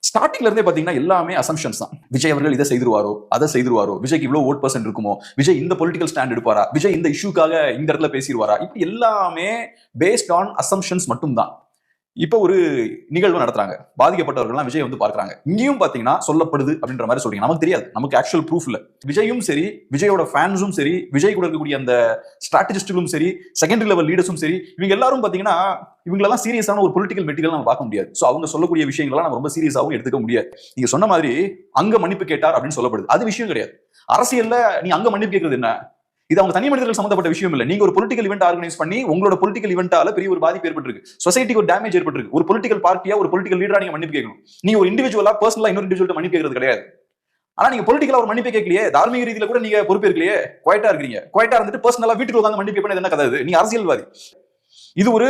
ஸ்டார்டிங்ல இருந்தே பாத்தீங்கன்னா எல்லாமே அசம்ஷன்ஸ் தான். விஜய் அவர்கள் இதை செய்திருவாரோ, அதை செய்திருவாரோ, விஜய்க்கு இவ்வளவு ஓட் பர்சன்ட் இருக்குமோ, விஜய் இந்த பொலிட்டிக்கல் ஸ்டாண்ட் எடுப்பாரா, விஜய் இந்த இஷ்யூக்காக இந்த இடத்துல பேசிடுவாரா, இப்படி எல்லாமே பேஸ்ட் ஆன் அசம்ஷன்ஸ் மட்டும்தான். இப்ப ஒரு நிகழ்வு நடத்துறாங்க, பாதிக்கப்பட்டவர்கள்லாம் விஜய் வந்து பார்க்கறாங்க. இங்கேயும் பாத்தீங்கன்னா சொல்லப்படுது அப்படின்ற மாதிரி சொல்றீங்க. நமக்கு தெரியாது, நமக்கு ஆக்சுவல் ப்ரூஃப் இல்ல. விஜயும் சரி, விஜயோட ஃபேன்ஸும் சரி, விஜய் கூட இருக்கக்கூடிய அந்த ஸ்ட்ராட்டஜிஸ்டுகளும் சரி, செகண்டரி லெவல் லீடர்ஸும் சரி, இவங்க எல்லாரும் பாத்தீங்கன்னா இவங்களெல்லாம் சீரியஸான ஒரு பொலிட்டிக்கல் மெட்டீரியல் நம்ம பார்க்க முடியாது. சோ அவங்க சொல்லக்கூடிய விஷயங்கள்லாம் நம்ம ரொம்ப சீரியஸாவும் எடுத்துக்க முடியாது. நீங்க சொன்ன மாதிரி அங்க மன்னிப்பு கேட்டார் அப்படின்னு சொல்லப்படுது, அது விஷயம் கிடையாது. அரசியல்ல நீ அங்க மன்னிப்பு கேட்கறது என்ன? இது அவங்க தனி மனிதர்கள் சம்பந்தப்பட்ட விஷயம் இல்ல. நீங்க ஒரு பொலிட்டிக்கல் இவெண்ட் ஆர்கனைஸ் பண்ணி உங்களோட பொலிட்டிக்கல் இவெண்டால பெரிய ஒரு பாதிப்பு ஏற்பட்டிருக்கு, சொசைட்டிக்கு ஒரு டேமேஜ் ஏற்பட்டிருக்கு. ஒரு பொலிட்டிக்கல் பார்ட்டியா, ஒரு பொலிட்டிக்கல் லீடரா நீங்க மன்னிப்பு கேட்கணும். நீங்க ஒரு இண்டிவிஜுவலா பர்சனலா இன்னொரு இண்டிவிஜுவல் மன்னிப்பு கேட்கறது கிடையாது. ஆனா நீங்க பொலிட்டிக்கலா ஒரு மன்னிப்பு கேட்கலையே, தார்மீக ரீதியில கூட நீங்க பொறுப்பேற்கலையே, குவைட்டா இருக்கீங்க. குவைட்டா இருந்துட்டு பர்சனலா வீட்டுக்கு உட்கார்ந்து மன்னிப்பு கேட்பது என்ன கதை? நீ அரசியல்வாதி. இது ஒரு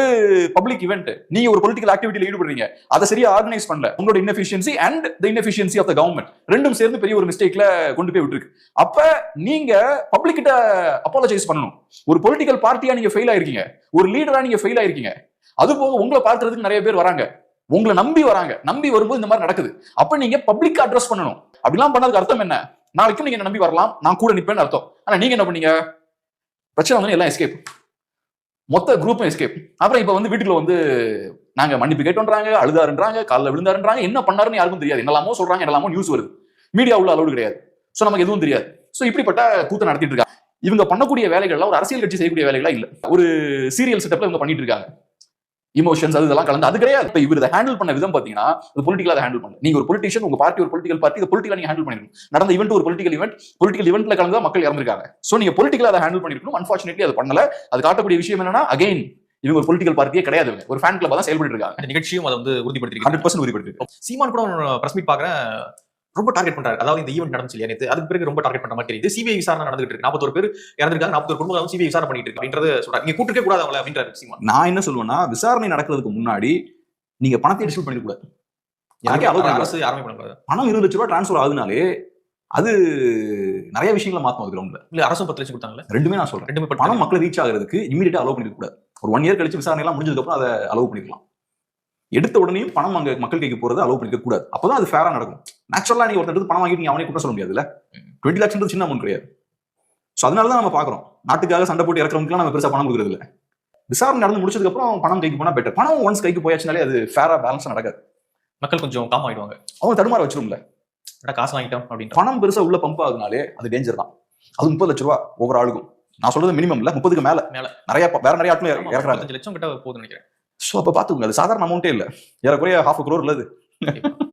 பப்ளிக் இவெண்ட். நீங்க ஒரு பொலிட்டிக்கல் ஆக்டிவிட்டில ஈடுபடுறீங்க, அதை சரியா ஆர்கனைஸ் பண்ணல. உங்களோட inefficiency and the inefficiency of the government ரெண்டும் சேர்ந்து பெரிய ஒரு மிஸ்டேக்ல கொண்டு போய் விட்டுருக்கு. அப்ப நீங்க பப்ளிக் கிட்ட அப்பாலஜைஸ் பண்ணணும். ஒரு பொலிட்டிக்கல் பார்ட்டியா நீங்க ஃபெயில் ஆயிருக்கீங்க, ஒரு லீடரா நீங்க ஃபெயில் ஆயிருக்கீங்க. அது போக உங்களை பார்க்கறதுக்கு நிறைய பேர் வராங்க, உங்களை நம்பி வராங்க. நம்பி வரும்போது இந்த மாதிரி நடக்குது. அப்ப நீங்க பப்ளிக் அட்ரஸ் பண்ணணும். அப்படிலாம் பண்ணதுக்கு அர்த்தம் என்ன? நாளைக்கு நீங்க நம்பி வரலாம், நான் கூட நிப்பேன்னு அர்த்தம். ஆனா நீங்க என்ன பண்ணீங்க? பிரச்சனை வந்து எல்லாம் எஸ்கேப், மொத்த குரூப்பும் எஸ்கேப். அப்புறம் இப்ப வந்து வீட்டுக்குள்ள வந்து நாங்க மன்னிப்பு கேட்டோன்றாங்க, அழுதாருன்றாங்க, காலில் விழுந்தாருன்றாங்க. என்ன பண்ணாருன்னு யாருக்கும் தெரியாது. என்னெல்லாமோ சொல்றாங்க, என்னெல்லாமோ நியூஸ் வருது. மீடியா உள்ள அலோடு கிடையாது. சோ நமக்கு எதுவும் தெரியாது. சோ இப்படிப்பட்ட கூத்து நடத்திட்டு இருக்காங்க. இவங்க பண்ணக்கூடிய வேலைகள்லாம் ஒரு அரசியல் கட்சி செய்யக்கூடிய வேலைகளா இல்ல, ஒரு சீரியல் செட்டப்ல இவங்க பண்ணிட்டு இருக்காங்க. இமோஷன்ஸ் அது இதெல்லாம் கலந்து அது கிடையாது. இப்ப இவர் இதை ஹேண்டில் பண்ண விதம் பாத்தீங்கன்னா அது பொலிட்டிக்கலா அதை ஹேண்டில் பண்ணல. நீங்க ஒரு பொலிட்டிஷியன், உங்க பார்ட்டி ஒரு பொலிட்டிக்கல் பார்ட்டி, இதை பொலிட்டிக்கலா நீங்க ஹேண்டில் பண்ணிருக்கணும். நடந்த ஈவென்ட் ஒரு பொலிட்டிக்கல் ஈவென்ட், பொலிட்டிக்கல் ஈவென்ட்ல கலந்து மக்கள் இறந்திருக்காங்க. சோ நீங்க பொலிட்டிக்கலா அதை ஹேண்டில் பண்ணிருக்கணும். அன்பார்ச்சுனேட்லி அது பண்ணல. அது காட்டக்கூடிய விஷயம் என்னன்னா, அகைன் இவங்க ஒரு பொலிட்டிக்கல் பார்ட்டியே கிடையாது, ஒரு ஃபேன் கிளப்பா தான் செயல்பட்டு இருக்காங்க. நிகழ்ச்சியும் அதை வந்து உறுதிப்படுத்தி 100% உறுதிப்படுத்தி. சீமான் கூட பிரஸ் மீட் பாக்குறேன், ரொம்ப டார்கெட் பண்றாரு. அதாவது இந்த ஈவென்ட் நடந்துச்சு இல்லையா நேத்து, அதுக்கு பிறகு ரொம்ப டார்கெட் பண்ற மாதிரி தெரியுது. சிபிஐ விசாரணை நடந்துட்டு இருக்கு, 41 பேர் இறந்திருக்காங்க, 41 குடும்பம் சிபிஐ விசாரணை பண்ணிட்டு இருக்கு அப்படின்றது சொல்றாங்க. நீங்க கூட்டிருக்க கூடாது அவங்கள அப்படின்றாரு சீமான். நான் என்ன சொல்லுவேன்னா, விசாரணை நடக்கிறதுக்கு முன்னாடி நீங்க பணத்தை டிஸ்ட்ரிபியூட் பண்ணிக்க கூடாது. எனக்கே அரசு யாருமே பண்ணக்கூடாது. பணம் 20 லட்சம் ரூபாய் டிரான்ஸ்ஃபர் ஆகுதுனாலே அது நிறைய விஷயங்களை மாற்றும். அது கிரவுண்ட்ல இல்ல அரசும் 10 லட்சம் கொடுத்தாங்கல்ல. ரெண்டுமே நான் சொல்றேன். ரெண்டுமே பணம் மக்கள் ரீச் ஆகிறதுக்கு இமீடியட்டா அலோவ் பண்ணிக்க கூடாது. ஒரு 1 இயர் கழிச்சு விசாரணை எல்லாம் முடிஞ்சதுக்கு அப்புறம் அதை அலோவ் பண்ணிக்கலாம். எடுத்த உடனேயும் பணம் அங்க மக்கள் கைக்கு போறது அலோவ் பண்ணிக்க கூடாது. அப்பதான் அது ஃபேரா நடக்கும். நேச்சுரலா நீங்க ஒருத்தருக்கு பணம் வாங்கிட்டு நீங்க அவனே குற்றம் சொல்ல முடியாதுல்ல. 20 லட்சம் சின்ன அமௌண்ட் கிடையாது. சோ அதனாலதான் நம்ம பாக்குறோம், நாட்டுக்காக சண்டை போட்டு இறக்குறவங்களுக்கு நம்ம பெருசா பணம் கொடுக்கறது இல்ல. விசாரணை நடந்து முடிச்சதுக்கு அப்புறம் பணம் கைக்கு போனா பெட்டர். பணம் ஒன்ஸ் கைக்கு போயாச்சுனாலே அது ஃபேரா பேலன்ஸா நடக்காது. மக்கள் கொஞ்சம் காம் ஆயிடுவாங்க, அவங்க தடுமாற வச்சிரும்ல. காசு வாங்கிட்டோம் அப்படின்னு பணம் பெருசா உள்ள பம்ப் ஆகுனாலே அது டேஞ்சர் தான். அது 30 லட்சம் ரூபாய் ஒவ்வொரு ஆளுக்கும். நான் சொல்றது மினிமம் இல்ல, 30க்கு மேல நிறைய வேற நிறைய ஆட்கள் இறக்குறாங்க. 5 லட்சம் கிட்ட போகுதுன்னு நினைக்கிறேன். சோ அப்ப பாத்துக்கோங்க, அது சாதாரண அமௌண்டே இல்ல, ஏறக்குறைய 500 crore இல்லது.